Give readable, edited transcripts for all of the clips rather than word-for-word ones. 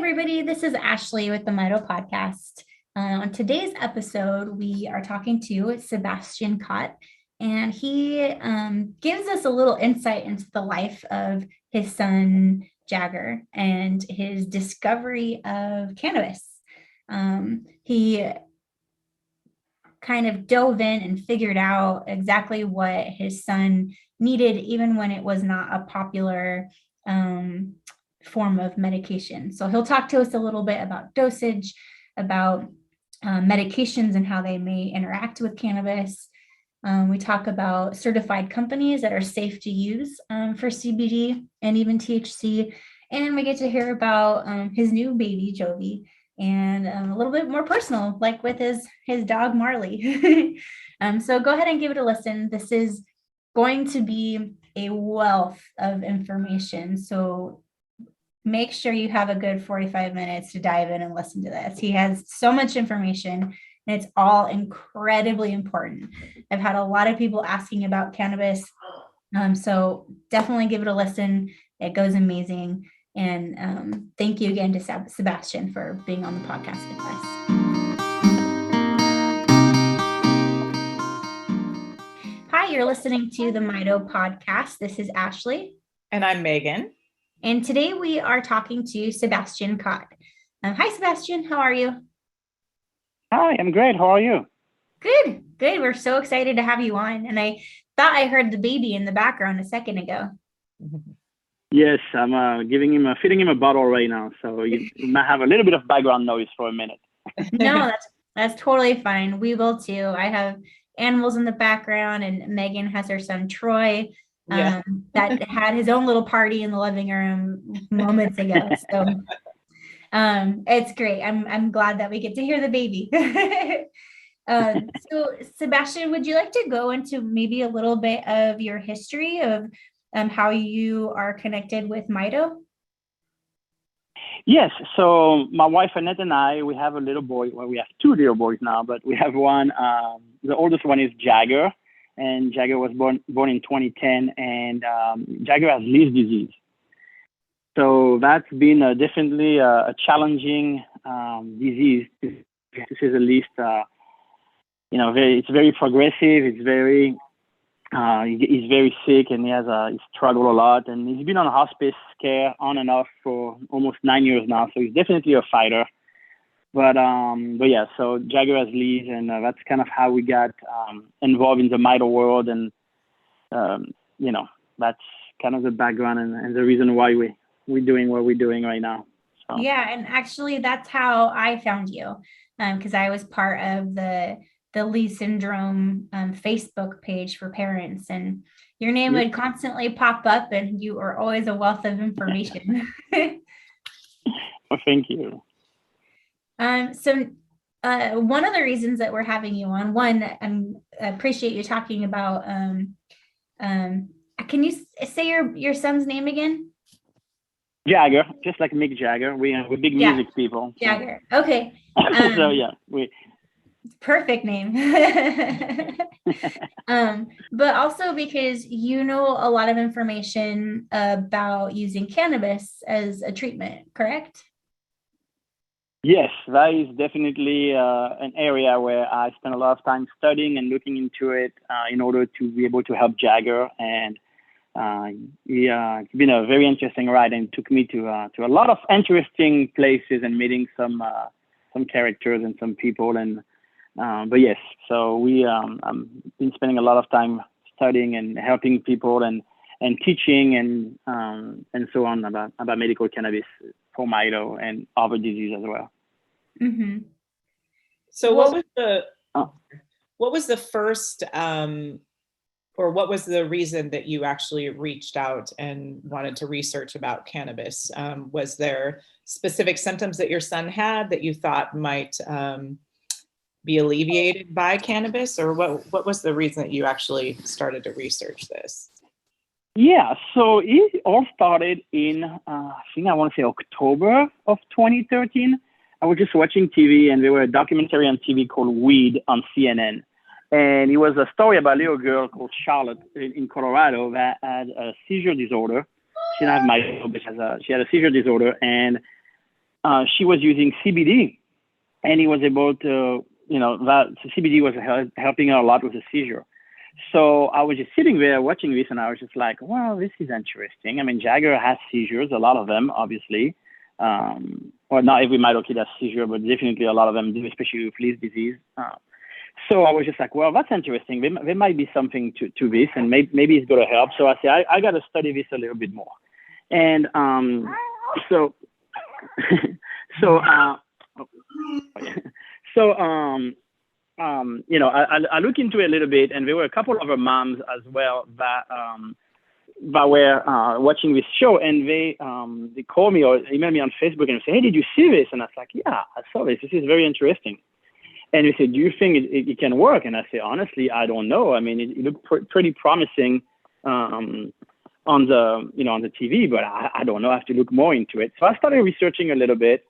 everybody. This is Ashley with the Mito podcast. On today's episode, we are talking to Sebastian Cott, and he gives us a little insight into the life of his son, Jagger, and his discovery of cannabis. He kind of dove in and figured out exactly what his son needed, even when it was not a popular form of medication. So he'll talk to us a little bit about dosage, about medications and how they may interact with cannabis. We talk about certified companies that are safe to use for CBD and even THC. And we get to hear about his new baby, Jovi, and a little bit more personal, like with his dog, Marley. So go ahead and give it a listen. This is going to be a wealth of information. So make sure you have a good 45 minutes to dive in and listen to this. He has so much information and it's all incredibly important. I've had a lot of people asking about cannabis. So definitely give it a listen. It goes amazing. And thank you again to Sebastian for being on the podcast with us. Hi, you're listening to the Mito podcast. This is Ashley. And I'm Megan. And today we are talking to Sebastian Cott. Hi, Sebastian. How are you? Hi, I'm great. How are you? Good. We're so excited to have you on. And I thought I heard the baby in the background a second ago. Yes, I'm feeding him a bottle right now. So you might have a little bit of background noise for a minute. No, that's totally fine. We will too. I have animals in the background, and Megan has her son, Troy. That had his own little party in the living room moments ago. So it's great. I'm glad that we get to hear the baby. So Sebastian, would you like to go into maybe a little bit of your history of how you are connected with Mito? Yes. So my wife Annette and I, we have a little boy. Well, we have two little boys now, but we have one. The oldest one is Jagger. And Jagger was born in 2010, and Jagger has Leigh disease. So that's been definitely a challenging disease, to say the least. It's very progressive. It's very, he's very sick, and he's struggled a lot, and he's been on hospice care on and off for almost 9 years now. So he's definitely a fighter. But yeah, so Jagger has Leigh, and that's kind of how we got involved in the Mito world, and that's kind of the background and the reason why we're doing what we're doing right now. So. Yeah, and actually that's how I found you, because I was part of the Leigh Syndrome Facebook page for parents, and your name would constantly pop up, and you were always a wealth of information. Well, thank you. So one of the reasons that we're having you on, I appreciate you talking about, can you say your son's name again? Jagger, just like Mick Jagger. We're big music people. So. Jagger. Okay. So yeah, perfect name. But also because you know a lot of information about using cannabis as a treatment, correct? Yes, that is definitely an area where I spend a lot of time studying and looking into it in order to be able to help Jagger. And it's been a very interesting ride, and took me to a lot of interesting places and meeting some characters and some people. And but yes, so I've been spending a lot of time studying and helping people and teaching and so on about medical cannabis for Mito and other disease as well. Mm-hmm. So what was the first or what was the reason that you actually reached out and wanted to research about cannabis? Was there specific symptoms that your son had that you thought might be alleviated by cannabis, or what was the reason that you actually started to research this? Yeah, so it all started in, I want to say October of 2013. I was just watching TV, and there was a documentary on TV called Weed on CNN. And it was a story about a little girl called Charlotte in Colorado that had a seizure disorder. She didn't have Mito, but she had a seizure disorder. And she was using CBD, and he was able to, that CBD was helping her a lot with the seizure. So I was just sitting there watching this, and I was just like, well, this is interesting. I mean, Jagger has seizures, a lot of them, obviously. Well, not every Mito kid has seizure, but definitely a lot of them do, especially with Leigh disease. So I was just like, well, that's interesting. There might be something to this, and maybe it's going to help. So I said, I got to study this a little bit more. And I look into it a little bit, and there were a couple of other moms as well that were watching this show, and they call me or email me on Facebook and say, hey, did you see this? And I was like, yeah, I saw this. This is very interesting. And they said, do you think it can work? And I said, honestly, I don't know. I mean, it looked pretty promising on the TV, but I don't know. I have to look more into it. So I started researching a little bit,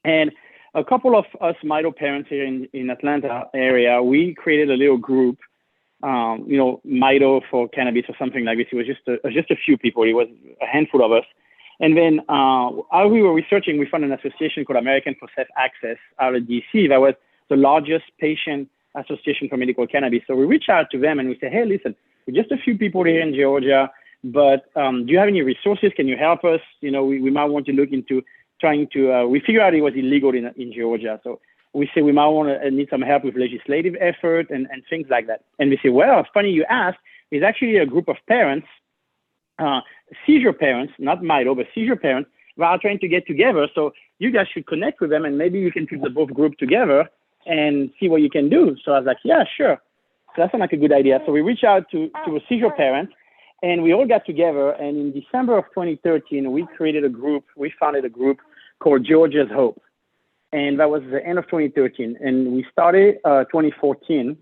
and a couple of us Mito parents here in Atlanta area, we created a little group, Mito for cannabis or something like this. It was just a few people. It was a handful of us. And then while we were researching, we found an association called American for Safe Access out of DC that was the largest patient association for medical cannabis. So we reached out to them and we said, hey, listen, we're just a few people here in Georgia, but do you have any resources? Can you help us? We might want to look into trying to, we figured out it was illegal in Georgia. So we say we might want to need some help with legislative effort and things like that. And we say, well, it's funny you asked. There's actually a group of parents, seizure parents, not Mito, but seizure parents, that are trying to get together. So you guys should connect with them, and maybe you can put the both group together and see what you can do. So I was like, yeah, sure. So that sounds like a good idea. So we reached out to a seizure parent, and we all got together. And in December of 2013, we founded a group called Georgia's Hope. And that was the end of 2013. And we started 2014.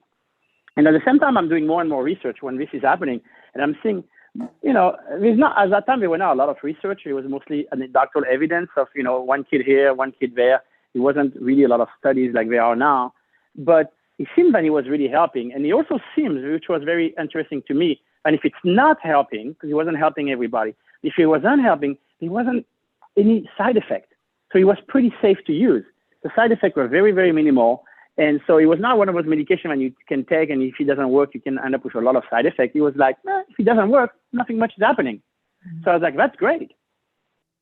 And at the same time, I'm doing more and more research when this is happening. And I'm seeing, there's not, at that time, there were not a lot of research. It was mostly anecdotal evidence of, one kid here, one kid there. It wasn't really a lot of studies like there are now. But it seemed that it was really helping. And it also seems, which was very interesting to me, and if it's not helping, because it wasn't helping everybody, if it wasn't helping, there wasn't any side effect. So it was pretty safe to use. The side effects were very, very minimal. And so it was not one of those medications that you can take, and if it doesn't work, you can end up with a lot of side effects. It was like, if it doesn't work, nothing much is happening. Mm-hmm. So I was like, that's great.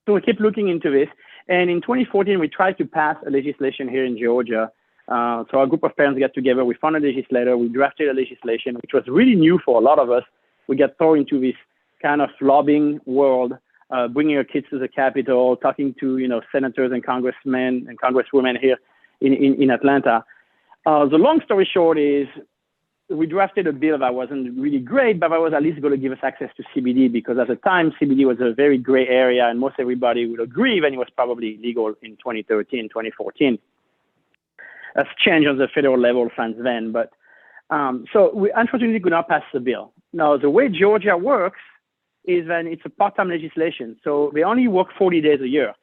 So we kept looking into this. And in 2014, we tried to pass a legislation here in Georgia. So a group of parents got together. We found a legislator. We drafted a legislation, which was really new for a lot of us. We got thrown into this kind of lobbying world, bringing our kids to the Capitol, talking to, senators and congressmen and congresswomen here in Atlanta. The long story short is we drafted a bill that wasn't really great, but that was at least going to give us access to CBD, because at the time, CBD was a very gray area, and most everybody would agree that it was probably legal in 2013, 2014. That's changed on the federal level since then. But so we unfortunately could not pass the bill. Now, the way Georgia works is that it's a part-time legislation. So they only work 40 days a year.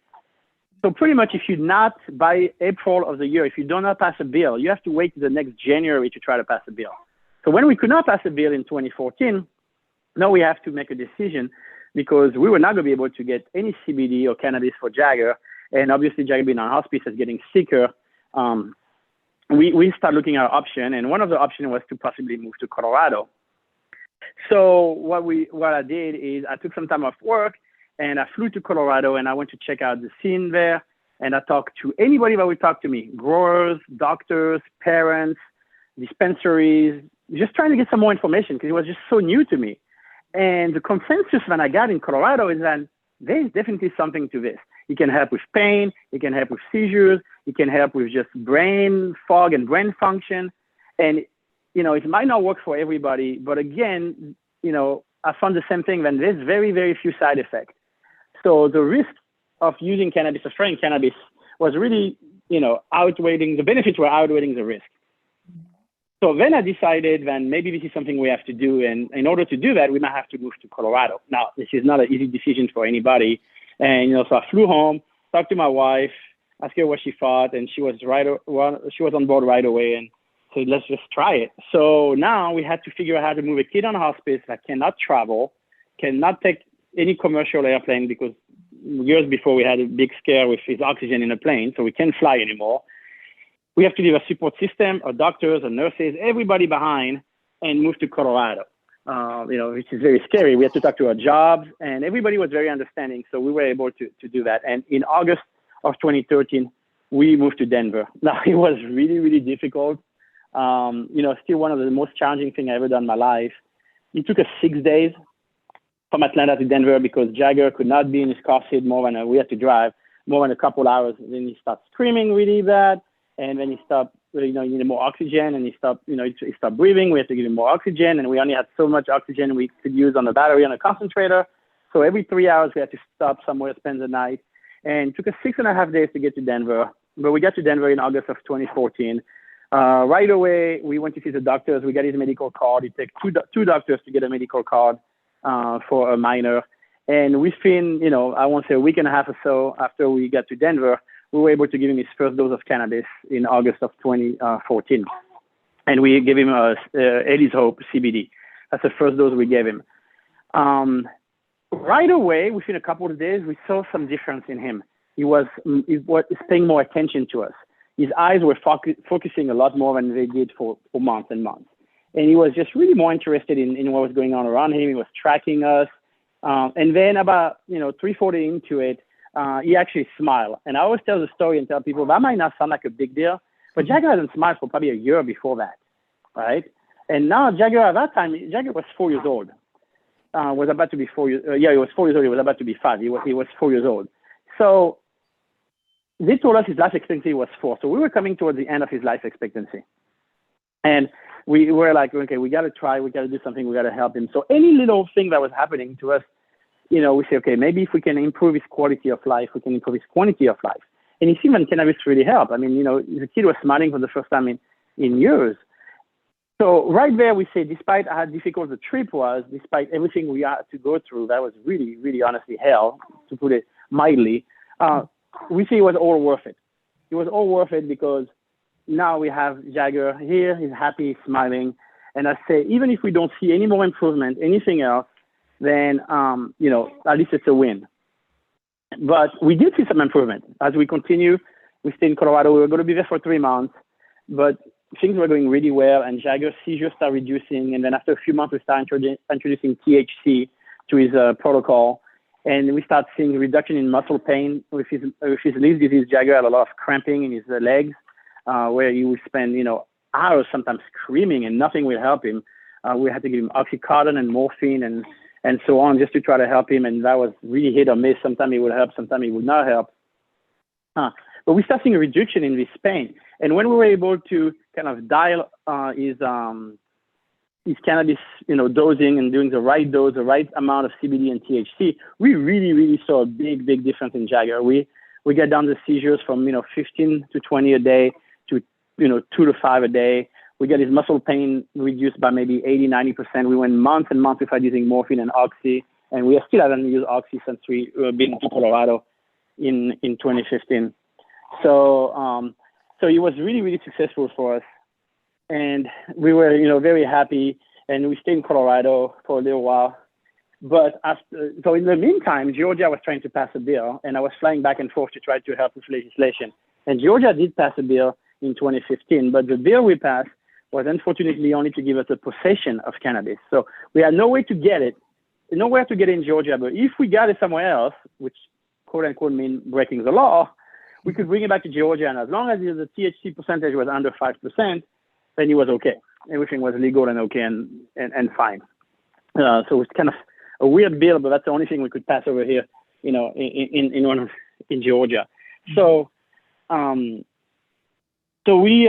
So pretty much if you're not, by April of the year, if you do not pass a bill, you have to wait to the next January to try to pass a bill. So when we could not pass a bill in 2014, now we have to make a decision, because we were not going to be able to get any CBD or cannabis for Jagger. And obviously Jagger being on hospice is getting sicker. We start looking at our option, and one of the options was to possibly move to Colorado. So what I did is I took some time off work, and I flew to Colorado, and I went to check out the scene there. And I talked to anybody that would talk to me: growers, doctors, parents, dispensaries, just trying to get some more information, because it was just so new to me. And the consensus that I got in Colorado is that there's definitely something to this. It can help with pain. It can help with seizures. It can help with just brain fog and brain function. And, it might not work for everybody, but again, I found the same thing, that there's very, very few side effects. So the risk of using cannabis, of trying cannabis, was really, outweighing, the benefits were outweighing the risk. So then I decided that maybe this is something we have to do. And in order to do that, we might have to move to Colorado. Now, this is not an easy decision for anybody. And, so I flew home, talked to my wife, asked her what she thought, and she was on board right away and said, let's just try it. So now we had to figure out how to move a kid on hospice that cannot travel, cannot take any commercial airplane, because years before we had a big scare with his oxygen in a plane, so we can't fly anymore. We have to leave a support system, our doctors, our nurses, everybody behind, and move to Colorado, which is very scary. We had to talk to our jobs, and everybody was very understanding, so we were able to do that. And in August of 2013, we moved to Denver. Now, it was really, really difficult. Still one of the most challenging things I ever done in my life. It took us 6 days from Atlanta to Denver because Jagger could not be in his car seat we had to drive more than a couple hours. Then he started screaming really bad. And then he stopped, he needed more oxygen, and he stopped breathing. We had to give him more oxygen, and we only had so much oxygen we could use on the battery on a concentrator. So every 3 hours, we had to stop somewhere, spend the night. And it took us 6.5 days to get to Denver. But we got to Denver in August of 2014. Right away, we went to see the doctors. We got his medical card. It takes two doctors to get a medical card for a minor. And within, I won't say a week and a half or so after we got to Denver, we were able to give him his first dose of cannabis in August of 2014. And we gave him Eddie's Hope CBD. That's the first dose we gave him. Right away, within a couple of days, we saw some difference in him. He was paying more attention to us. His eyes were focusing a lot more than they did for months and months. And he was just really more interested in what was going on around him. He was tracking us. And then about, 3-4 days into it, he actually smiled. And I always tell the story and tell people that might not sound like a big deal, but Jagger hasn't smiled for probably a year before that, right? And now Jagger, at that time, Jagger was 4 years old. Was about to be 4 years. He was 4 years old. He was about to be 5. He was 4 years old. So they told us his life expectancy was 4. So we were coming towards the end of his life expectancy. And we were like, okay, we got to try. We got to do something. We got to help him. So any little thing that was happening to us, we say, okay, maybe if we can improve his quality of life, we can improve his quantity of life. And you see when cannabis really helped. I mean, the kid was smiling for the first time in years. So right there, we say, despite how difficult the trip was, despite everything we had to go through, that was really, really honestly hell, to put it mildly, we say it was all worth it. It was all worth it because now we have Jagger here, he's happy, smiling. And I say, even if we don't see any more improvement, anything else, then, at least it's a win. But we did see some improvement. As we continue, we stayed in Colorado. We were going to be there for 3 months, but things were going really well, and Jagger's seizures started reducing. And then after a few months, we started introducing THC to his protocol. And we started seeing a reduction in muscle pain with his Leigh disease. Jagger had a lot of cramping in his legs, where he would spend, hours sometimes screaming and nothing would help him. We had to give him oxycodone and morphine and so on just to try to help him. And that was really hit or miss. Sometimes it would help, sometimes it would not help. But we started seeing a reduction in this pain. And when we were able to kind of dial his cannabis, dosing and doing the right dose, the right amount of CBD and THC, we really, really saw a big, big difference in Jagger. We got down the seizures from, 15 to 20 a day to, 2 to 5 a day. We got his muscle pain reduced by maybe 80, 90%. We went months and months without using morphine and oxy. And we still haven't used oxy since we been to Colorado in 2015. So it was really, really successful for us. And we were, very happy. And we stayed in Colorado for a little while. But so in the meantime, Georgia was trying to pass a bill, and I was flying back and forth to try to help with legislation. And Georgia did pass a bill in 2015, but the bill we passed was unfortunately only to give us a possession of cannabis. So we had nowhere to get it in Georgia. But if we got it somewhere else, which quote unquote mean breaking the law, we could bring it back to Georgia. And as long as the THC percentage was under 5%, then it was okay. Everything was legal and okay and fine. So it was kind of a weird bill, but that's the only thing we could pass over here, in Georgia. So, So we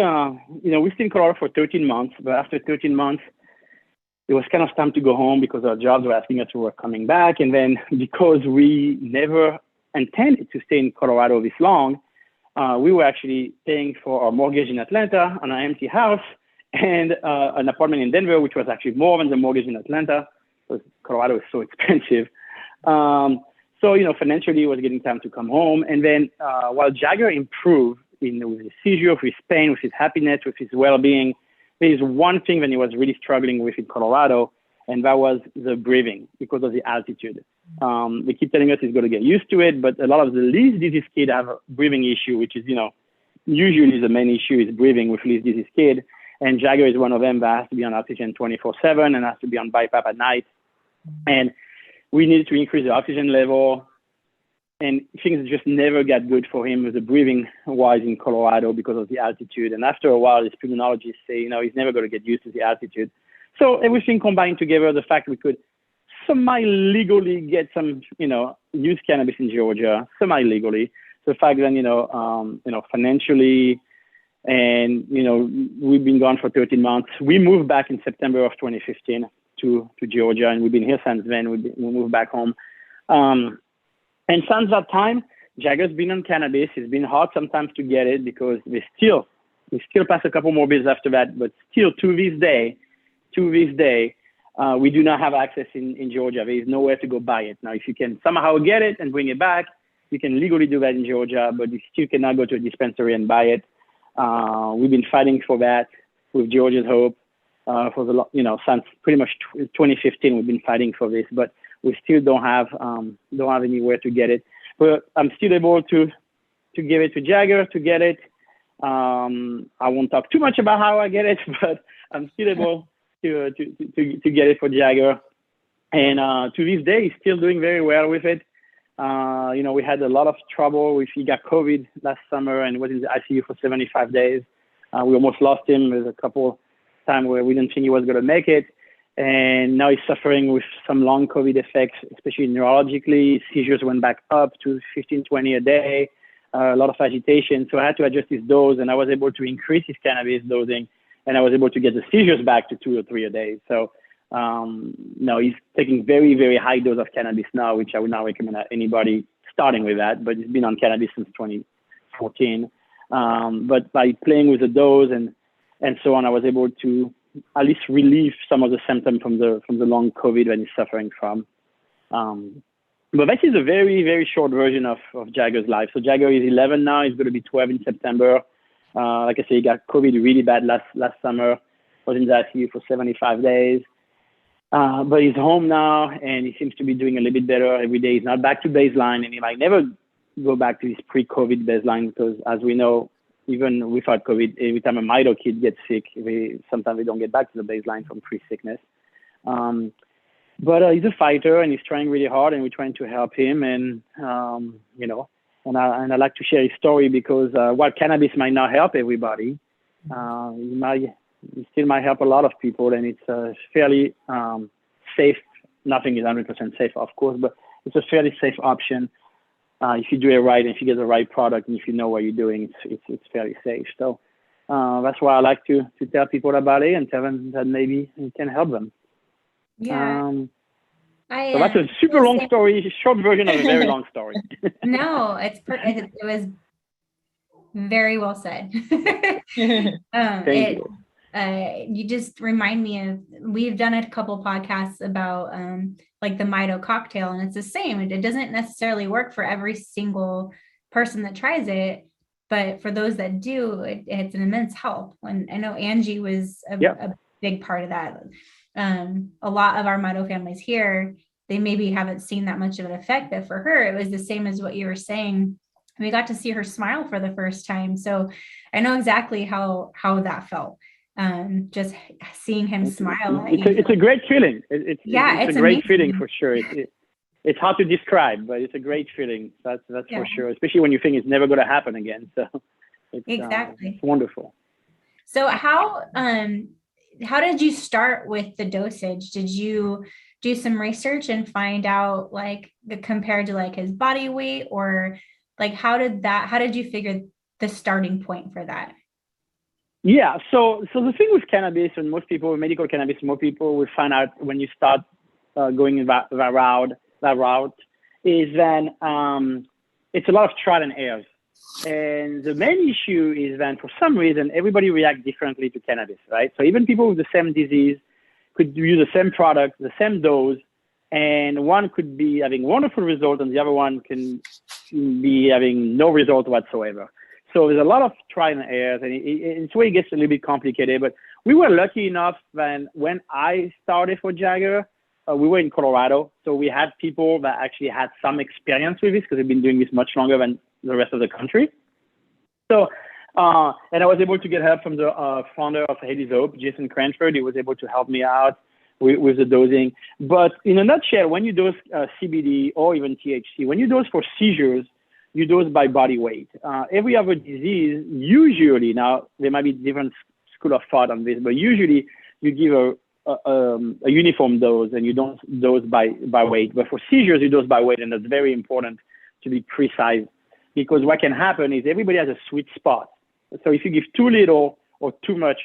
stayed in Colorado for 13 months, but after 13 months, it was kind of time to go home because our jobs were asking us if we were coming back. And then because we never intended to stay in Colorado this long, we were actually paying for our mortgage in Atlanta on an empty house and an apartment in Denver, which was actually more than the mortgage in Atlanta because Colorado is so expensive. So, financially, it was getting time to come home. And then while Jagger improved, with his seizure, with his pain, with his happiness, with his well-being, there is one thing that he was really struggling with in Colorado, and that was the breathing because of the altitude. They keep telling us he's going to get used to it, but a lot of the Leigh disease kids have a breathing issue, which is, usually the main issue is breathing with Leigh disease kid. And Jagger is one of them that has to be on oxygen 24/7 and has to be on BiPAP at night. And we needed to increase the oxygen level. And things just never got good for him with the breathing wise in Colorado because of the altitude. And after a while, his pulmonologists say, he's never going to get used to the altitude. So everything combined together, the fact we could semi-legally get some, use cannabis in Georgia, semi-legally. So the fact that, financially, and, we've been gone for 13 months. We moved back in September of 2015 to Georgia, and we've been here since then. We moved back home. And since that time, Jagger's been on cannabis. It's been hard sometimes to get it because we still pass a couple more bills after that, but still to this day, we do not have access in Georgia. There is nowhere to go buy it. Now, if you can somehow get it and bring it back, you can legally do that in Georgia, but you still cannot go to a dispensary and buy it. We've been fighting for that with Georgia's Hope since pretty much 2015. We've been fighting for this, but we still don't have anywhere to get it. But I'm still able to give it to Jagger to get it. I won't talk too much about how I get it, but I'm still able to get it for Jagger. And to this day, he's still doing very well with it. We had a lot of trouble with, he got COVID last summer and was in the ICU for 75 days. We almost lost him. There's a couple times where we didn't think he was going to make it. And now he's suffering with some long COVID effects, especially neurologically. Seizures went back up to 15, 20 a day, a lot of agitation. So I had to adjust his dose, and I was able to increase his cannabis dosing, and I was able to get the seizures back to 2 or 3 a day. So now he's taking very, very high dose of cannabis now, which I would not recommend anybody starting with that, but he's been on cannabis since 2014. But by playing with the dose and so on, I was able to at least relieve some of the symptoms from the long COVID that he's suffering from. But this is a very, very short version of Jagger's life. So Jagger is 11 now. He's going to be 12 in September. Like I say, he got COVID really bad last summer. Was in the ICU for 75 days. But he's home now, and he seems to be doing a little bit better every day. He's not back to baseline, and he might never go back to his pre-COVID baseline because, as we know, even without COVID, every time a Mito kid gets sick, sometimes they don't get back to the baseline from pre-sickness. But he's a fighter, and he's trying really hard, and we're trying to help him. And and I like to share his story because while cannabis might not help everybody, it still might help a lot of people, and it's fairly safe. Nothing is 100% safe, of course, but it's a fairly safe option. If you do it right, and if you get the right product, and if you know what you're doing, it's fairly safe. So that's why I like to tell people about it and tell them that maybe it can help them. Yeah. So that's a super long story, short version of a very long story. No, it was very well said. Thank you. You just remind me of, we've done a couple podcasts about like the Mito cocktail, and it's the same. It doesn't necessarily work for every single person that tries it, but for those that do, it's an immense help. And I know Angie was a big part of that. A lot of our Mito families here, they maybe haven't seen that much of an effect, but for her, it was the same as what you were saying. We got to see her smile for the first time. So I know exactly how that felt. Just seeing him smile. It's a great feeling. It's a great feeling for sure. It's hard to describe, but it's a great feeling. That's for sure. Especially when you think it's never going to happen again. So it's wonderful. So how did you start with the dosage? Did you do some research and find out compared to his body weight, or how did you figure the starting point for that? Yeah, so the thing with cannabis, and most people with medical cannabis, most people will find out when you start going that route is then it's a lot of trial and errors. And the main issue is then for some reason, everybody reacts differently to cannabis, right? So even people with the same disease could use the same product, the same dose, and one could be having wonderful results and the other one can be having no result whatsoever. So there's a lot of trial and errors, and it's where it gets a little bit complicated. But we were lucky enough when I started for Jagger, we were in Colorado, so we had people that actually had some experience with this because they've been doing this much longer than the rest of the country. So, and I was able to get help from the founder of Haley's Hope, Jason Cranford. He was able to help me out with the dosing. But in a nutshell, when you dose CBD or even THC, when you dose for seizures, you dose by body weight. Every other disease, usually, now there might be different school of thought on this, but usually you give a uniform dose and you don't dose by weight. But for seizures, you dose by weight, and that's very important to be precise, because what can happen is everybody has a sweet spot. So if you give too little or too much,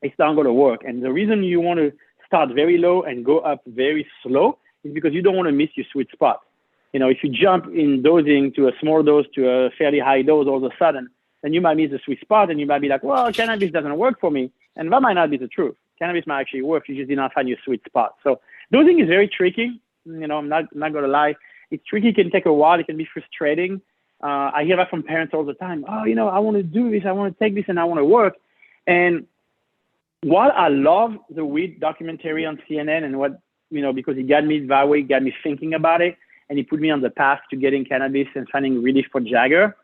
it's not going to work. And the reason you want to start very low and go up very slow is because you don't want to miss your sweet spot. You know, if you jump in dosing to a small dose to a fairly high dose all of a sudden, then you might miss the sweet spot, and you might be like, well, cannabis doesn't work for me. And that might not be the truth. Cannabis might actually work. You just did not find your sweet spot. So dosing is very tricky. You know, I'm not going to lie. It's tricky. It can take a while. It can be frustrating. I hear that from parents all the time. Oh, you know, I want to do this. I want to take this and I want to work. And while I love the weed documentary on CNN and what, you know, because it got me that way, got me thinking about it, and he put me on the path to getting cannabis and finding relief for Jagger.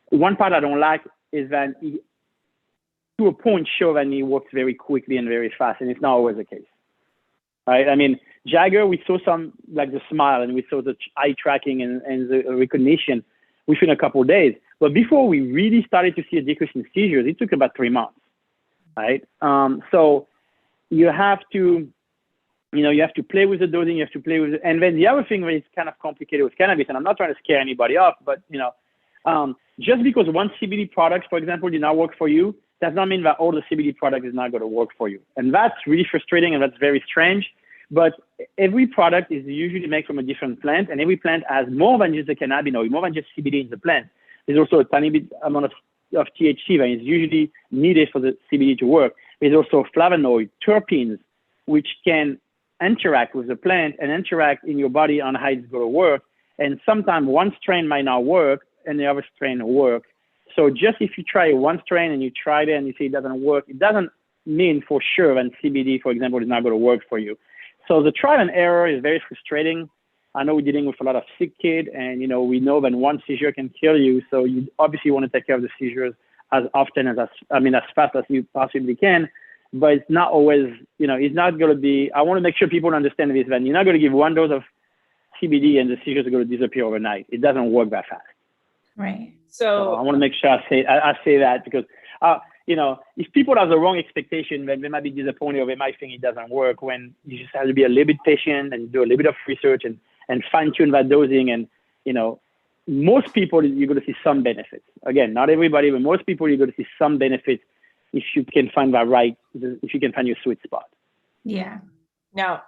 One part I don't like is that he, to a point, show that he works very quickly and very fast, and it's not always the case. Right? I mean, Jagger, we saw some, like the smile, and we saw the eye tracking and the recognition within a couple of days. But before we really started to see a decrease in seizures, it took about 3 months. Right? So you have to, you know, you have to play with the dosing, you have to play with it. And then the other thing that is kind of complicated with cannabis, and I'm not trying to scare anybody off, but, you know, just because one CBD product, for example, did not work for you, does not mean that all the CBD product is not going to work for you. And that's really frustrating, and that's very strange. But every product is usually made from a different plant, and every plant has more than just the cannabinoid, more than just CBD in the plant. There's also a tiny bit amount of THC that is usually needed for the CBD to work. There's also flavonoid, terpenes, which can interact with the plant and interact in your body on how it's going to work. And sometimes one strain might not work and the other strain will work. So just if you try one strain and you try it and you see it doesn't work, it doesn't mean for sure that CBD, for example, is not going to work for you. So the trial and error is very frustrating. I know we're dealing with a lot of sick kids, and, you know, we know that one seizure can kill you. So you obviously want to take care of the seizures as often as fast as you possibly can. But it's not always, you know, it's not going to be, I want to make sure people understand this, that you're not going to give one dose of CBD and the seizures are going to disappear overnight. It doesn't work that fast. Right. So I want to make sure I say that, because, you know, if people have the wrong expectation, then they might be disappointed, or they might think it doesn't work, when you just have to be a little bit patient and do a little bit of research and fine tune that dosing. And, you know, most people, you're going to see some benefits. Again, not everybody, but most people, you're going to see some benefits if you can find that if you can find your sweet spot. Yeah. Now,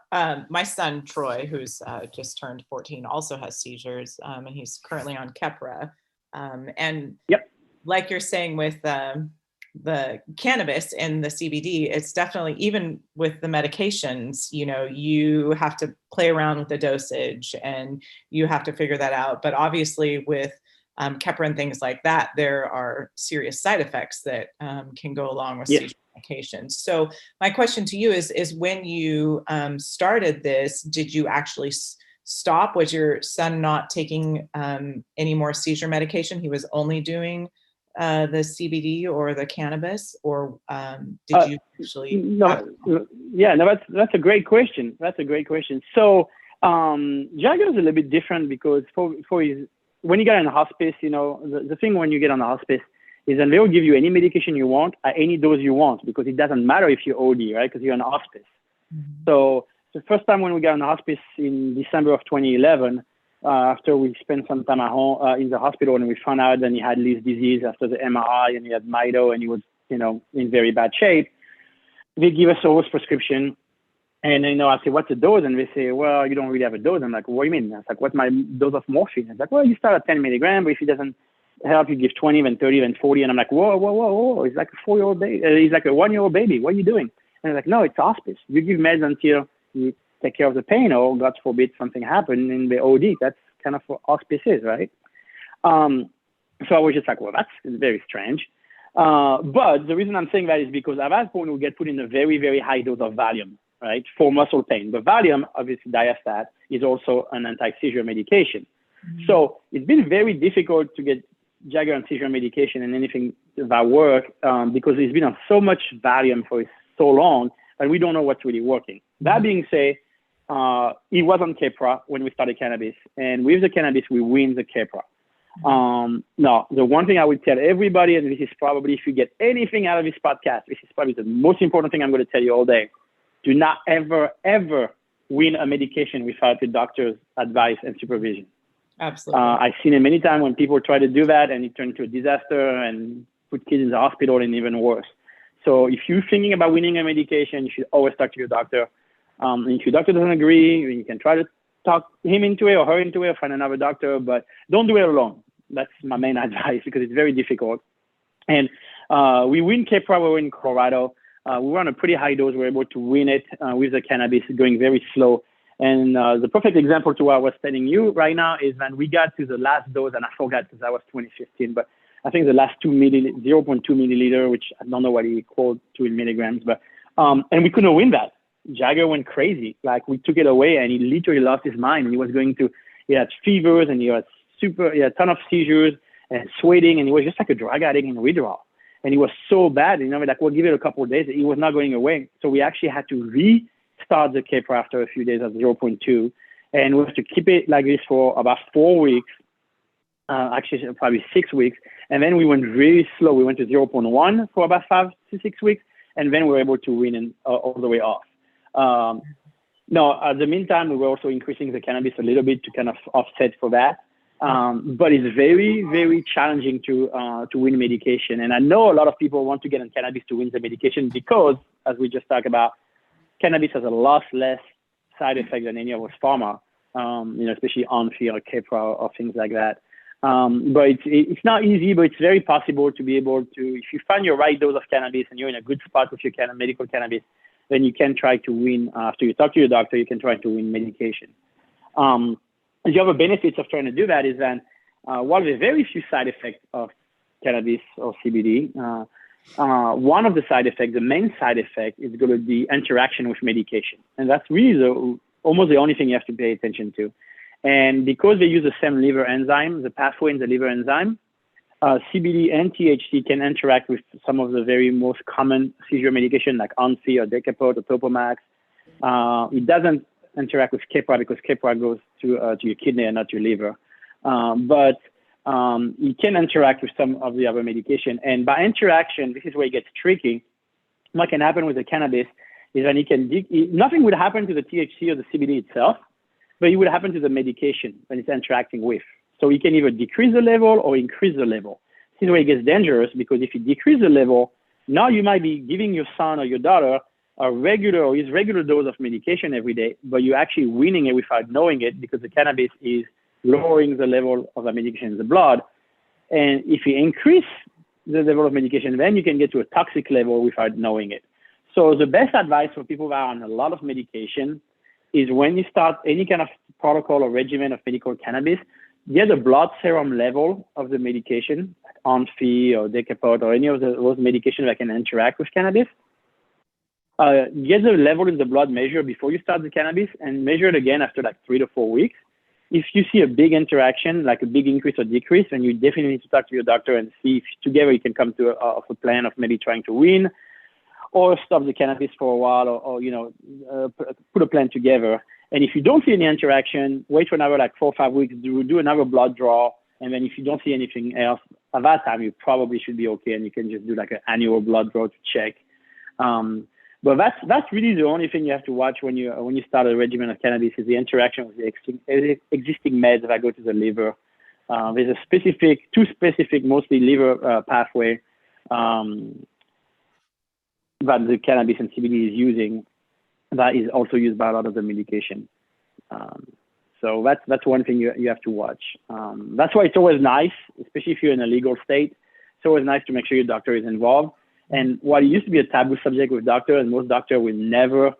my son, Troy, who's just turned 14, also has seizures, and he's currently on Keppra. And yep, like you're saying with the cannabis and the CBD, it's definitely, even with the medications, you know, you have to play around with the dosage and you have to figure that out. But obviously with Keppra and things like that, there are serious side effects that can go along with seizure medications. So my question to you is when you started this, did you actually stop? Was your son not taking any more seizure medication? He was only doing the CBD or the cannabis, or did you actually? No, that's a great question. That's a great question. So Jagger is a little bit different, because for his, when you get on the hospice, you know, the thing when you get on the hospice is that they will give you any medication you want at any dose you want, because it doesn't matter if you're OD, right? Because you're on the hospice. Mm-hmm. So the first time when we got on the hospice in December of 2011, after we spent some time at home in the hospital, and we found out that he had Leigh disease after the MRI, and he had Mito, and he was, you know, in very bad shape. They give us a whole prescription, and, you know, I say, what's the dose? And they say, well, you don't really have a dose. I'm like, what do you mean? I was like, what's my dose of morphine? It's like, well, you start at 10 milligrams, but if it doesn't help, you give 20, then 30, then 40. And I'm like, whoa. He's like a 4-year-old baby. He's like a 1-year-old baby. What are you doing? And I'm like, no, it's hospice. You give meds until you take care of the pain, or God forbid something happened in the OD. That's kind of what hospice is, right? So I was just like, well, that's very strange. But the reason I'm saying that is because at that point we get put in a very, very high dose of Valium. right, for muscle pain. But Valium, obviously Diastat, is also an anti-seizure medication. So it's been very difficult to get Jagger and seizure medication and anything that work because it's been on so much Valium for so long that we don't know what's really working. That being said, it was on Keppra when we started cannabis, and with the cannabis, we win the Keppra. Now, the one thing I would tell everybody, and this is probably, if you get anything out of this podcast, this is probably the most important thing I'm going to tell you all day. Do not ever, ever win a medication without the doctor's advice and supervision. Absolutely. I've seen it many times when people try to do that and it turns into a disaster and put kids in the hospital and even worse. So if you're thinking about winning a medication, you should always talk to your doctor. And if your doctor doesn't agree, you can try to talk him into it or her into it or find another doctor, but don't do it alone. That's my main advice because it's very difficult. And we win Keppra, we were in Colorado. We were on a pretty high dose. We were able to win it with the cannabis going very slow. And the perfect example to what I was telling you right now is when we got to the last dose, and I forgot because that was 2015, but I think the last 0.2 milliliter, which I don't know what he called to in milligrams, but and we couldn't win that. Jagger went crazy. Like we took it away and he literally lost his mind. He had fevers and he had a ton of seizures and sweating, and he was just like a drug addict in withdrawal. And he was so bad, like we'll give it a couple of days. He was not going away. So we actually had to restart the Keppra after a few days at 0.2. And we have to keep it like this for about 4 weeks, actually probably 6 weeks. And then we went really slow. We went to 0.1 for about 5 to 6 weeks. And then we were able to win all the way off. Now, at the meantime, we were also increasing the cannabis a little bit to kind of offset for that. But it's very, very challenging to win medication. And I know a lot of people want to get on cannabis to win the medication because, as we just talked about, cannabis has a lot less side effects than any of us pharma, especially Onfi or Keppra or things like that. But it's not easy, but it's very possible to be able to, if you find your right dose of cannabis and you're in a good spot with your medical cannabis, then you can try to win, after you talk to your doctor, you can try to win medication. The other benefits of trying to do that is that while there are very few side effects of cannabis or CBD, one of the side effects, the main side effect, is going to be interaction with medication. And that's really almost the only thing you have to pay attention to. And because they use the same liver enzyme, the pathway in the liver enzyme, CBD and THC can interact with some of the very most common seizure medication like Onfi or Decapod or Topomax. It doesn't interact with Keppra because Keppra goes to your kidney and not your liver. But it can interact with some of the other medication. And by interaction, this is where it gets tricky. What can happen with the cannabis is that nothing would happen to the THC or the CBD itself, but it would happen to the medication when it's interacting with. So you can either decrease the level or increase the level. This is where it gets dangerous because if you decrease the level, now you might be giving your son or your daughter a regular dose of medication every day, but you're actually winning it without knowing it because the cannabis is lowering the level of the medication in the blood. And if you increase the level of medication, then you can get to a toxic level without knowing it. So the best advice for people that are on a lot of medication is when you start any kind of protocol or regimen of medical cannabis, get the blood serum level of the medication, like Onfi or Decapod or any of those medications that can interact with cannabis. Get the level in the blood measure before you start the cannabis and measure it again after like 3 to 4 weeks. If you see a big interaction, like a big increase or decrease, then you definitely need to talk to your doctor and see if together you can come to a plan of maybe trying to win or stop the cannabis for a while or put a plan together. And if you don't see any interaction, wait for another like 4 or 5 weeks, do another blood draw. And then if you don't see anything else, at that time, you probably should be okay. And you can just do like an annual blood draw to check. But that's really the only thing you have to watch when you start a regimen of cannabis is the interaction with the existing meds that go to the liver. There's two specific, mostly liver pathway that the cannabis and CBD is using that is also used by a lot of the medication. So that's one thing you have to watch. That's why it's always nice, especially if you're in a legal state, it's always nice to make sure your doctor is involved. And while it used to be a taboo subject with doctors, and most doctors will never,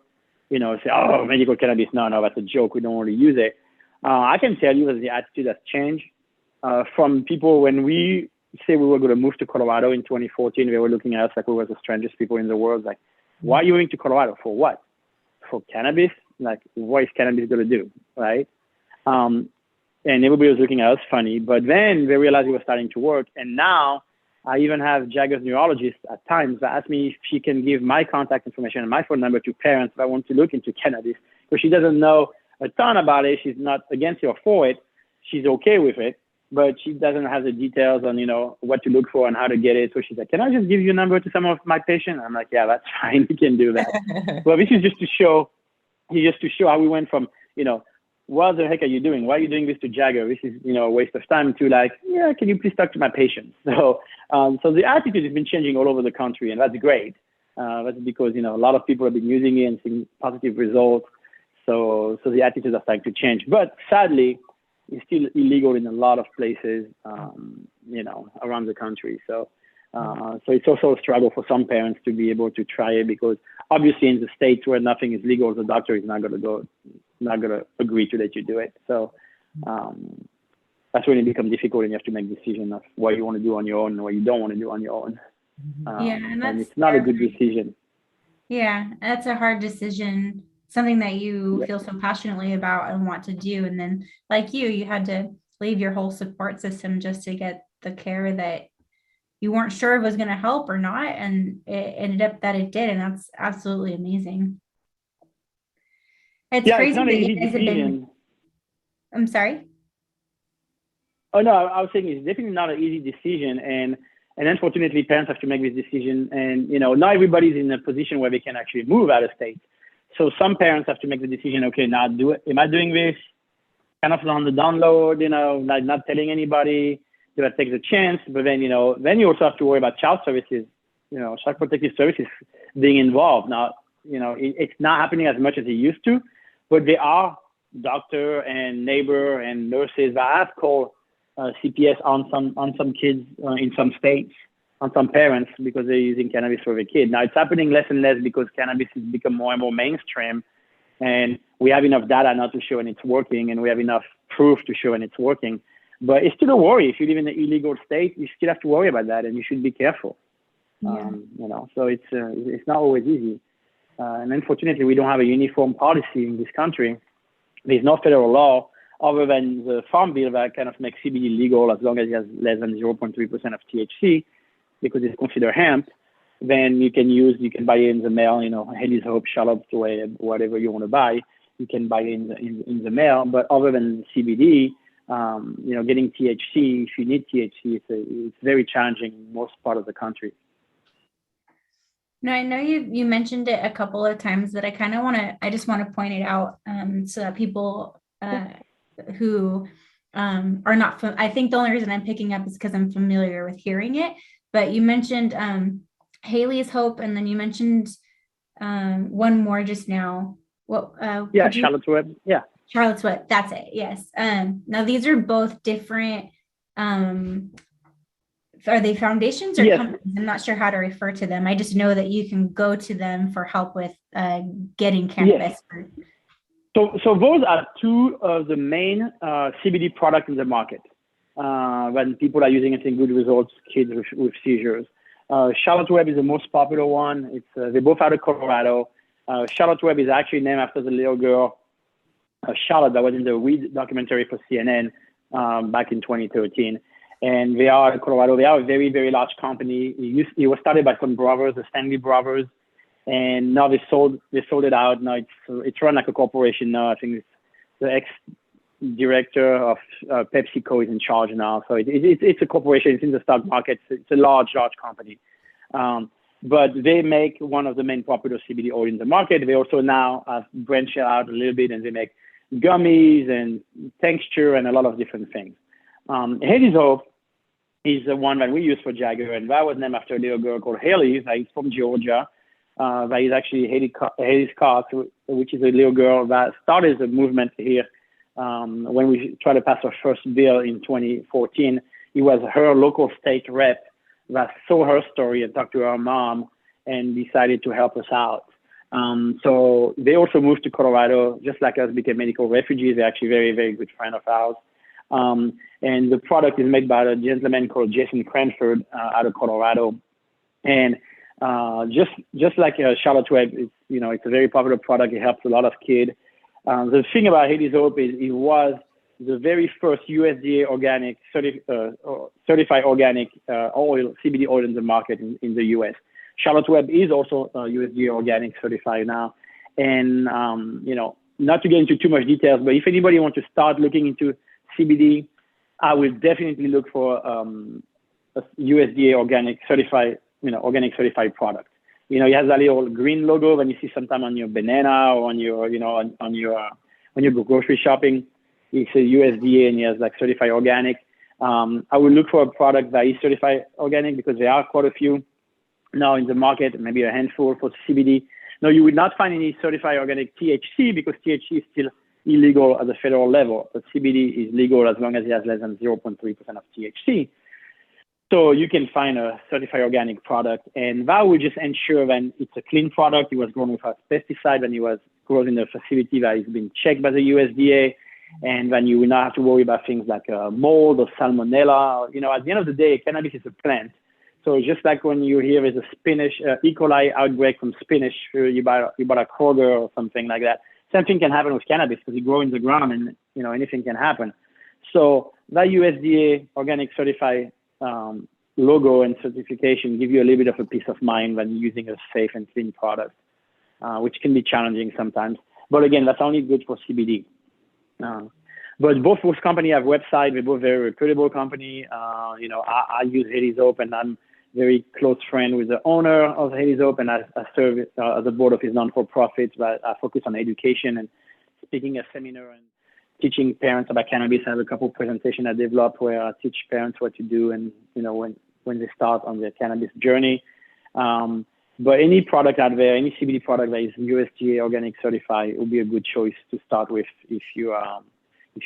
say, oh, medical cannabis, no, that's a joke, we don't want to use it. I can tell you that the attitude has changed from people when we say we were going to move to Colorado in 2014, they were looking at us like we were the strangest people in the world. Like, why are you moving to Colorado? For what? for cannabis, like what is cannabis going to do, right? And everybody was looking at us funny, but then they realized it was starting to work. And now I even have Jagger's neurologist at times that ask me if she can give my contact information and my phone number to parents that want to look into cannabis, because she doesn't know a ton about it. She's not against it or for it. She's okay with it, but she doesn't have the details on, what to look for and how to get it. So she's like, can I just give you a number to some of my patients? I'm like, yeah, that's fine. You can do that. Well, this is just to show how we went from, what the heck are you doing? Why are you doing this to Jagger? This is, a waste of time, to like, yeah, can you please talk to my patients? So the attitude has been changing all over the country, and that's great. That's because, a lot of people have been using it and seeing positive results. So the attitudes are starting to change. But sadly, it's still illegal in a lot of places, around the country. So it's also a struggle for some parents to be able to try it, because obviously in the states where nothing is legal, the doctor is not going to agree to let you do it. So that's when it becomes difficult, and you have to make a decision of what you want to do on your own and what you don't want to do on your own. And it's not a good decision. Yeah, that's a hard decision, something that you feel so passionately about and want to do. And then like you had to leave your whole support system just to get the care that you weren't sure if it was going to help or not. And it ended up that it did. And that's absolutely amazing. It's crazy. It's not an easy decision. I'm sorry. Oh no, I was saying it's definitely not an easy decision, and unfortunately parents have to make this decision, and not everybody's in a position where they can actually move out of state. So some parents have to make the decision, okay, now am I doing this kind of on the download, not telling anybody, do I take the chance? But then, then you also have to worry about child services, child protective services being involved. Now, it's not happening as much as it used to, but there are doctor and neighbor and nurses that have called CPS on some kids in some states, on some parents, because they're using cannabis for their kid. Now it's happening less and less because cannabis has become more and more mainstream, and we have enough data now to show when it's working, and we have enough proof to show when it's working. But it's still a worry. If you live in an illegal state, you still have to worry about that, and you should be careful. Yeah. So it's not always easy. And unfortunately, we don't have a uniform policy in this country. There's no federal law other than the Farm Bill that kind of makes CBD legal as long as it has less than 0.3% of THC, because it's considered hemp. Then you can buy it in the mail, Haley's Hope, Charlotte, whatever you want to buy, you can buy it in the mail. But other than CBD, getting THC, if you need THC, it's very challenging in most part of the country. No, I know you mentioned it a couple of times, but I just want to point it out so that people who are not, I think the only reason I'm picking up is because I'm familiar with hearing it, but you mentioned Haley's Hope, and then you mentioned one more just now. Charlotte's Web. Yeah. Charlotte's Web. That's it. Yes. Now these are both different. Are they foundations or companies? I'm not sure how to refer to them. I just know that you can go to them for help with getting cannabis. Yes. So those are two of the main CBD products in the market. When people are using it in good results, kids with seizures. Charlotte's Web is the most popular one. They're both out of Colorado. Charlotte's Web is actually named after the little girl, Charlotte, that was in the Weed documentary for CNN back in 2013. And they are in Colorado. They are a very, very large company. It was started by some brothers, the Stanley brothers, and now they sold it out. Now it's run like a corporation now. I think it's the ex-director of PepsiCo is in charge now. So it's a corporation. It's in the stock market. It's a large company. But they make one of the main popular CBD oil in the market. They also now have branched out a little bit, and they make gummies and tincture and a lot of different things. Haley's Hope is the one that we use for Jagger, and that was named after a little girl called Haley, that is from Georgia. That is actually Haley's Cox, which is a little girl that started the movement here when we tried to pass our first bill in 2014. It was her local state rep that saw her story and talked to her mom and decided to help us out. So they also moved to Colorado, just like us, became medical refugees. They're actually very, very good friend of ours. And the product is made by a gentleman called Jason Cranford out of Colorado. And just like Charlotte's Web, it's a very popular product. It helps a lot of kids. The thing about Haley's Hope is it was the very first USDA organic certified organic oil, CBD oil in the market in the US. Charlotte's Web is also USDA organic certified now. And, not to get into too much details, but if anybody wants to start looking into CBD, I will definitely look for a USDA organic certified product. It has that little green logo when you see sometime on your banana or on your, when you go grocery shopping, it's a USDA and it has like certified organic. I will look for a product that is certified organic because there are quite a few now in the market, maybe a handful for CBD. No, you would not find any certified organic THC because THC is still illegal at the federal level, but CBD is legal as long as it has less than 0.3% of THC. So you can find a certified organic product, and that will just ensure that it's a clean product. It was grown without pesticide, and it was grown in a facility that has been checked by the USDA, and then you will not have to worry about things like mold or salmonella. At the end of the day, cannabis is a plant. So just like when you hear there's a spinach, E. coli outbreak from spinach, you buy a Kroger or something like that. Same thing can happen with cannabis because it grows in the ground and, anything can happen. So that USDA organic certified logo and certification give you a little bit of a peace of mind when using a safe and clean product, which can be challenging sometimes. But again, that's only good for CBD. But both those companies have websites. They're both very reputable company. I use Haley's Hope, and I'm very close friend with the owner of Haley's Hope, and I serve as a board of his non-for-profit, but I focus on education and speaking at seminar and teaching parents about cannabis. I have a couple of presentations I developed where I teach parents what to do and, when they start on their cannabis journey. But any product out there, any CBD product that is USDA organic certified, it will be a good choice to start with if you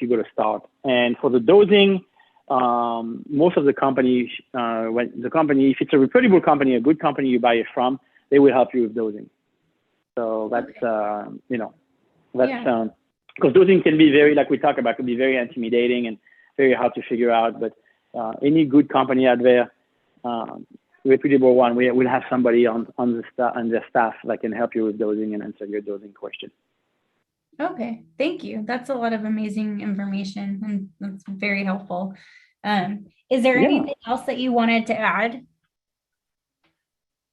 go to start. And for the dosing, most of the companies, if it's a reputable company, a good company you buy it from, they will help you with dosing. So that's, because dosing can be very, like we talked about, can be very intimidating and very hard to figure out. But any good company out there, reputable one, we'll have somebody on their staff that can help you with dosing and answer your dosing question. Okay, thank you. That's a lot of amazing information, and that's very helpful. Is there anything else that you wanted to add?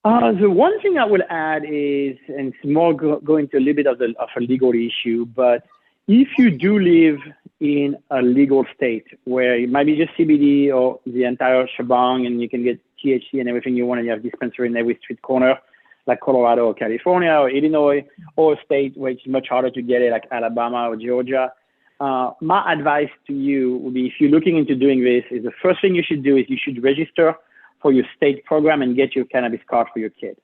The one thing I would add is, and it's more going to a little bit of a legal issue, but if you do live in a legal state where it might be just CBD or the entire shebang and you can get THC and everything you want and you have dispensary in every street corner, like Colorado or California or Illinois, or a state where it's much harder to get it, like Alabama or Georgia, my advice to you would be, if you're looking into doing this, is the first thing you should do is you should register for your state program and get your cannabis card for your kid.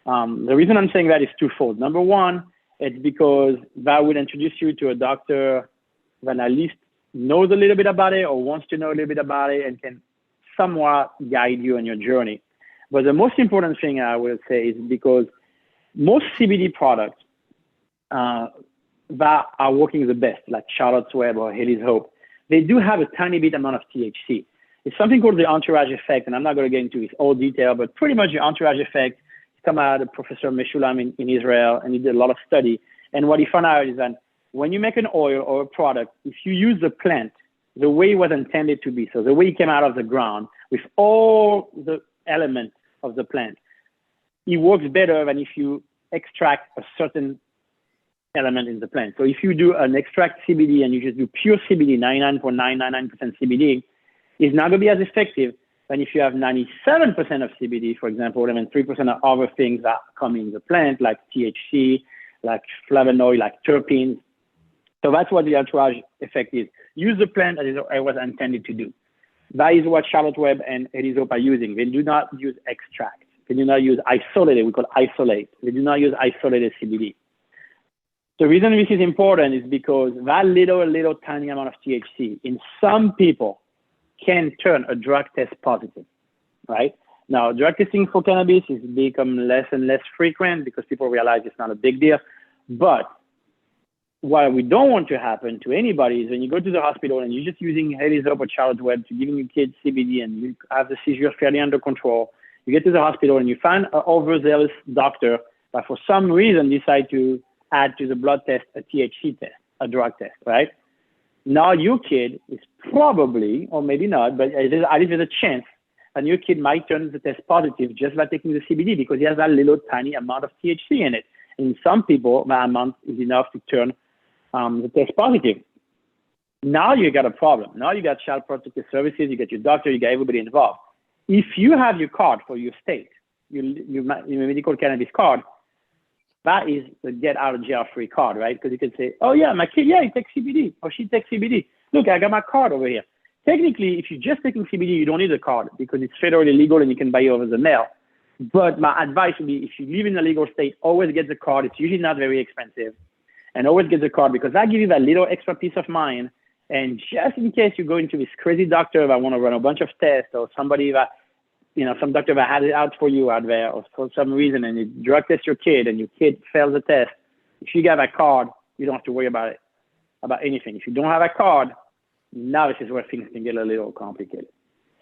The reason I'm saying that is twofold. Number one, it's because that would introduce you to a doctor that at least knows a little bit about it or wants to know a little bit about it and can somewhat guide you on your journey. But the most important thing I will say is because most CBD products that are working the best, like Charlotte's Web or Haley's Hope, they do have a tiny bit amount of THC. It's something called the entourage effect, and I'm not going to get into its all detail, but pretty much the entourage effect come out of Professor Meshulam in Israel, and he did a lot of study. And what he found out is that when you make an oil or a product, if you use the plant the way it was intended to be, so the way it came out of the ground with all the elements of the plant, it works better than if you extract a certain element in the plant. So if you do an extract CBD and you just do pure CBD, 99.999% CBD, it's not going to be as effective than if you have 97% of CBD, for example, and then 3% of other things that come in the plant, like THC, like flavonoid, like terpenes. So that's what the entourage effect is. Use the plant as it was intended to do. That is what Charlotte's Web and Haley's Hope are using. They do not use extract. They do not use isolated. We call isolate. They do not use isolated CBD. The reason this is important is because that little tiny amount of THC in some people can turn a drug test positive, right? Now, drug testing for cannabis is become less and less frequent because people realize it's not a big deal. But what we don't want to happen to anybody is when you go to the hospital and you're just using Haley's Hope or Charlotte's Web to giving your kids CBD and you have the seizure fairly under control, you get to the hospital and you find an overzealous doctor but for some reason decide to add to the blood test a THC test, a drug test, right? Now your kid is probably, or maybe not, but at least there's a chance, and your kid might turn the test positive just by taking the CBD because he has that little tiny amount of THC in it. In some people, that amount is enough to turn the test positive. Now you got a problem. Now you got Child Protective Services, you got your doctor, you got everybody involved. If you have your card for your state, your medical cannabis card, that is the get out of jail free card, right? Because you can say, oh yeah, my kid, yeah, he takes CBD or she takes CBD. Look, I got my card over here. Technically, if you're just taking CBD, you don't need a card because it's federally legal and you can buy it over the mail. But my advice would be if you live in a legal state, always get the card. It's usually not very expensive. And always get the card because that gives you that little extra peace of mind. And just in case you go into this crazy doctor that want to run a bunch of tests or somebody that, some doctor that had it out for you out there or for some reason and you drug test your kid and your kid fails the test, if you got that card, you don't have to worry about anything. If you don't have a card, now this is where things can get a little complicated.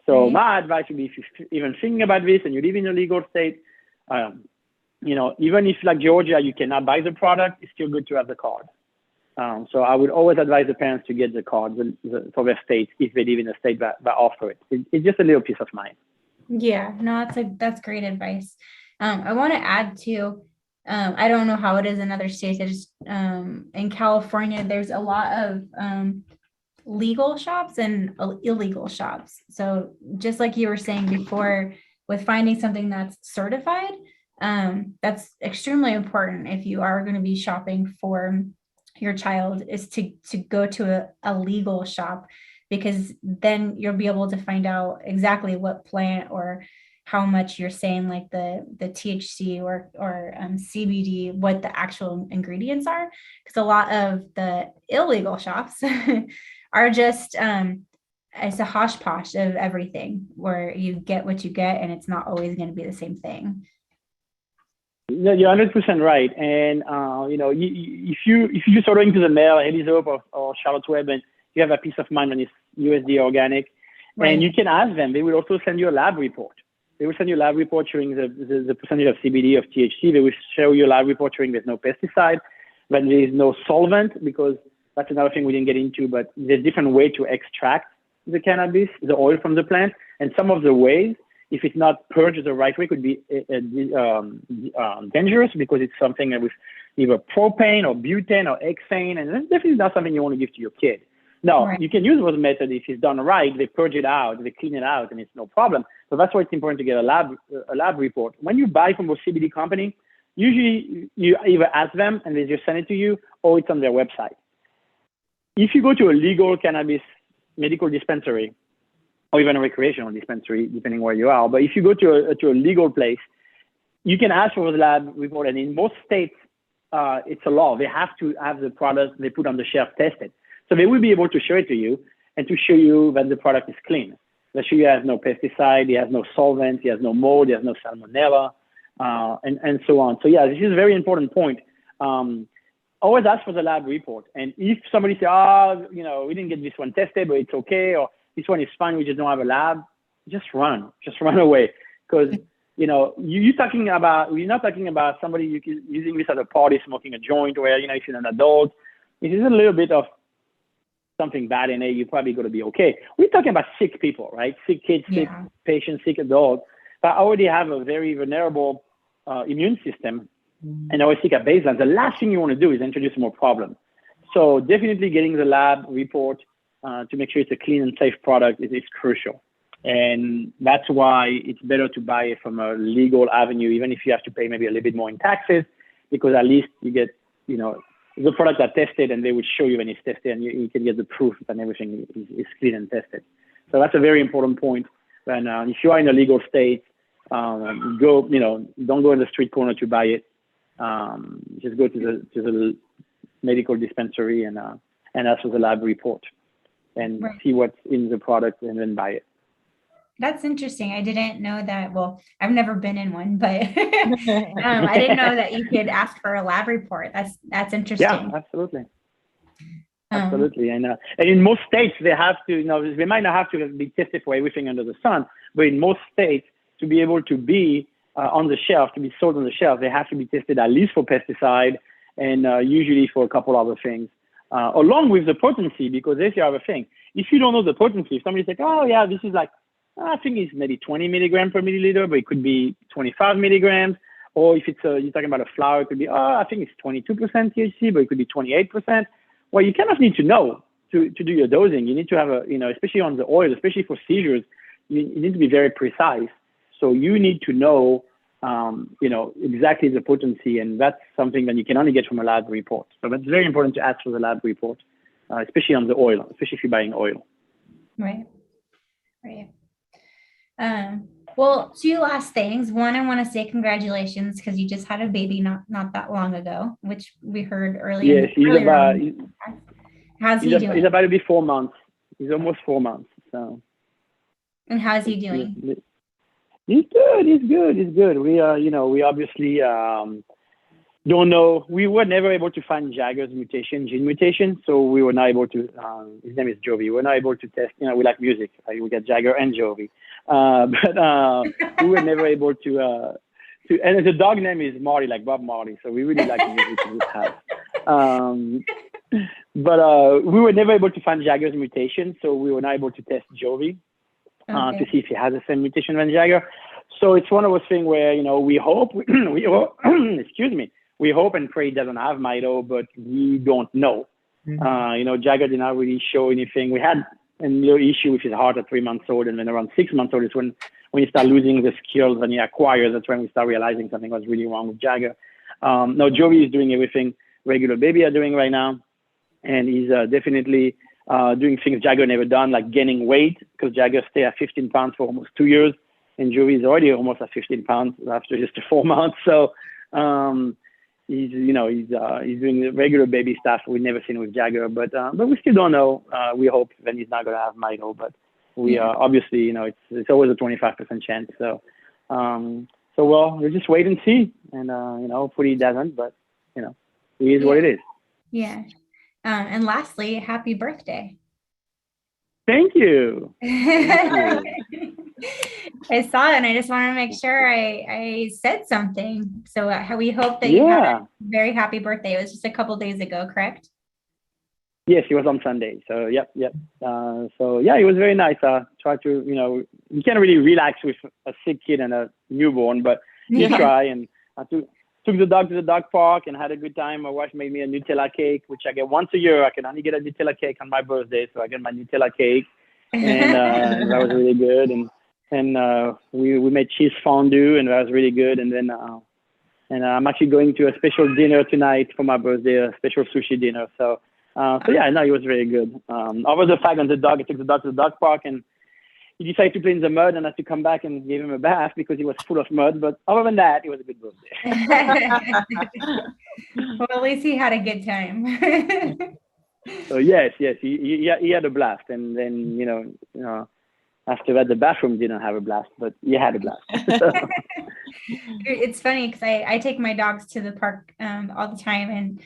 So my advice would be if you're even thinking about this and you live in a legal state, even if like Georgia, you cannot buy the product, it's still good to have the card. So I would always advise the parents to get the card for their state if they live in a state that offer it. It's just a little peace of mind. Yeah, no, that's great advice. I want to add to, I don't know how it is in other states. I just, in California, there's a lot of legal shops and illegal shops. So just like you were saying before, with finding something that's certified, that's extremely important if you are going to be shopping for your child, is to go to a legal shop, because then you'll be able to find out exactly what plant or how much you're saying, like the THC or CBD, what the actual ingredients are. Because a lot of the illegal shops are just it's a hodgepodge of everything, where you get what you get, and it's not always going to be the same thing. No, you're 100% right. And if you just order into the mail, Eddie's Hope or Charlotte's Web, and you have a peace of mind when it's USD organic, right. And you can ask them. They will also send you a lab report. They will send you a lab report showing the percentage of CBD, of THC. They will show you a lab report showing there's no pesticide, that there is no solvent, because that's another thing we didn't get into, but there's different ways to extract the cannabis, the oil from the plant. And some of the ways, if it's not purged the right way, could be dangerous, because it's something with either propane or butane or hexane, and that's definitely not something you want to give to your kid. Now, right. You can use those methods if it's done right. They purge it out, they clean it out, and it's no problem. So that's why it's important to get a lab report. When you buy from a CBD company, usually you either ask them and they just send it to you, or it's on their website. If you go to a legal cannabis medical dispensary, or even a recreational dispensary, depending where you are, but if you go to a legal place, you can ask for the lab report. And in most states, it's a law. They have to have the product they put on the shelf tested. So they will be able to show it to you and to show you that the product is clean. They show you it has no pesticide, it has no solvent, it has no mold, it has no salmonella, and so on. So yeah, this is a very important point. Always ask for the lab report. And if somebody says, we didn't get this one tested, but it's okay, or this one is fine, we just don't have a lab, just run away. Because, we're not talking about somebody using this at a party, smoking a joint, where, if you're an adult, it is a little bit of something bad in it, you're probably going to be okay. We're talking about sick people, right? Sick kids, sick patients, sick adults that already have a very vulnerable immune system and always sick at baseline. The last thing you want to do is introduce more problems. So definitely getting the lab report to make sure it's a clean and safe product is crucial. And that's why it's better to buy it from a legal avenue, even if you have to pay maybe a little bit more in taxes, because at least you get, the product are tested, and they will show you when it's tested, and you can get the proof that everything is clean and tested. So that's a very important point. And if you are in a legal state, don't go in the street corner to buy it. Just go to the medical dispensary and ask for the lab report and see what's in the product, and then buy it. That's interesting. I didn't know that. Well, I've never been in one, but I didn't know that you could ask for a lab report. That's interesting. Yeah, absolutely. Absolutely. And in most states, they have to, they might not have to be tested for everything under the sun, but in most states, to be able to be on the shelf, to be sold on the shelf, they have to be tested at least for pesticide and usually for a couple other things, along with the potency, because there's the other thing. If you don't know the potency, if somebody's like, oh yeah, this is like, I think it's maybe 20 milligrams per milliliter, but it could be 25 milligrams. Or if it's you're talking about a flower, it could be, I think it's 22% THC, but it could be 28%. Well, you kind of need to know to do your dosing. You need to have especially on the oil, especially for seizures, you need to be very precise. So you need to know, exactly the potency, and that's something that you can only get from a lab report. So that's very important to ask for the lab report, especially on the oil, especially if you're buying oil. Right. Well, two last things. One, I want to say congratulations because you just had a baby not that long ago, which we heard earlier. Yes, how's he doing? He's about to be 4 months. He's almost 4 months. So. And how's he doing? He's good. We obviously don't know. We were never able to find Jagger's gene mutation. So we were not able to, his name is Jovi. We're not able to test, we like music. We got Jagger and Jovi. But we were never able to, and the dog name is Marty, like Bob Marley. So we really like the music in this house. But we were never able to find Jagger's mutation. So we were not able to test Jovi. To see if he has the same mutation as Jagger. So it's one of those things where, we hope, we hope and pray he doesn't have Mito, but we don't know. Mm-hmm. Jagger did not really show anything. We had a little issue with his heart at 3 months old, and then around 6 months old is when you start losing the skills and you acquire, that's when we start realizing something was really wrong with Jagger. Now Jovi is doing everything regular baby are doing right now, and he's definitely doing things Jagger never done, like gaining weight, because Jagger stayed at 15 pounds for almost 2 years, and Jovi is already almost at 15 pounds after just 4 months. So he's doing the regular baby stuff we've never seen with Jagger, but we still don't know. We hope then he's not gonna have Mito, but we obviously it's always a 25% chance. So well, we'll just wait and see, and hopefully he doesn't, but it is what it is. Yeah. And lastly, happy birthday. Thank you. I saw it and I just want to make sure I said something. So we hope that you had a very happy birthday. It was just a couple of days ago, correct? Yes, it was on Sunday. So, yep. It was very nice. Try to, you can't really relax with a sick kid and a newborn, but you try. And I took the dog to the dog park and had a good time. My wife made me a Nutella cake, which I get once a year. I can only get a Nutella cake on my birthday, so I get my Nutella cake, and that was really good. And we made cheese fondue, and that was really good. And then I'm actually going to a special dinner tonight for my birthday, a special sushi dinner. So it was very good. Over the fact on the dog, I took the dog to the dog park, and he decided to play in the mud, and I had to come back and give him a bath because he was full of mud. But other than that, it was a good birthday. Well, at least he had a good time. So yes, he had a blast. And then, after that, the bathroom didn't have a blast, but he had a blast. It's funny because I take my dogs to the park all the time. And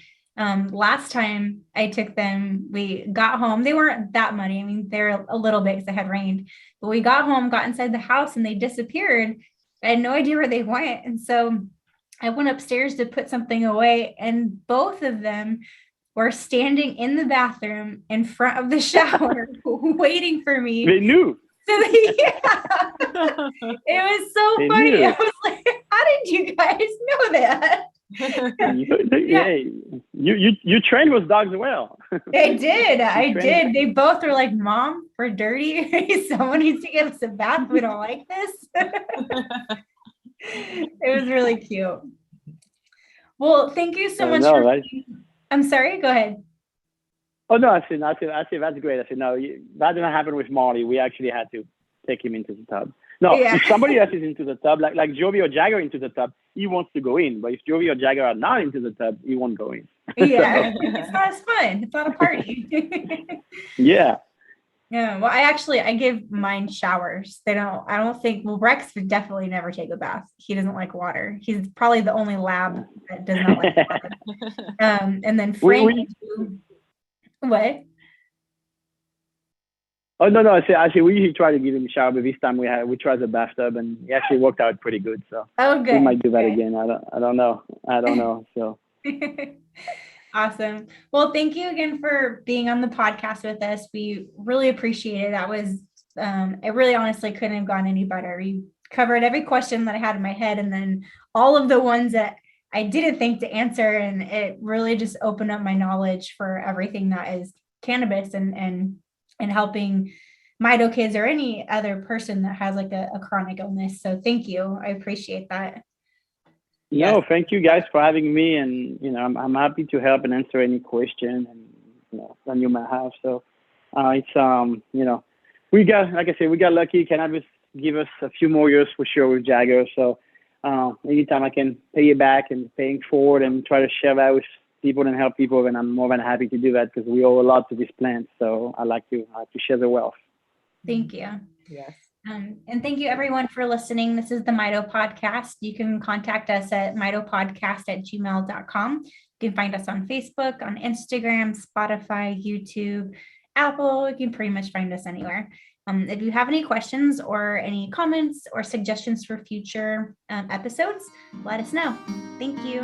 last time I took them, we got home. They weren't that muddy. I mean, they're a little bit because it had rained. But we got home, got inside the house, and they disappeared. I had no idea where they went. And so I went upstairs to put something away, and both of them were standing in the bathroom in front of the shower waiting for me. They knew. So it was so funny. Knew. I was like, how did you guys know that? You trained those dogs well. I did. They both were like, Mom, we're dirty. Someone needs to give us a bath. We don't like this. It was really cute. Well, thank you so much. I'm sorry, go ahead. Oh, no, I said, that's great. I said, no, that didn't happen with Marty. We actually had to take him into the tub. No, if somebody else is into the tub, like Jovi or Jagger into the tub, he wants to go in. But if Jovi or Jagger are not into the tub, he won't go in. Yeah, it's not as fun. It's not a party. Yeah. Yeah. Well, I give mine showers. I don't think, Rex would definitely never take a bath. He doesn't like water. He's probably the only lab that does not like water. And then Frank, what? Oh no! Actually, we usually try to give him a shower, but this time we tried the bathtub, and he actually worked out pretty good. So good. We might do that again. I don't know. So awesome. Well, thank you again for being on the podcast with us. We really appreciate it. That was it really honestly couldn't have gone any better. You covered every question that I had in my head, and then all of the ones that I didn't think to answer, and it really just opened up my knowledge for everything that is cannabis and helping Mito kids or any other person that has like a chronic illness. So thank you. I appreciate that. No, Yes. thank you guys for having me, and I'm happy to help and answer any question and that you might have. So it's we got, like I said, we got lucky. Cannabis give us a few more years for sure with Jagger. So anytime I can pay it back and paying forward and try to share that with people and help people, and I'm more than happy to do that because we owe a lot to this plant. So I like to share the wealth. Thank you. Yes. And thank you everyone for listening. This is the Mito podcast. You can contact us at mitopodcast@gmail.com. You can find us on Facebook, on Instagram, Spotify, YouTube, Apple. You can pretty much find us anywhere. If you have any questions or any comments or suggestions for future episodes, let us know. Thank you.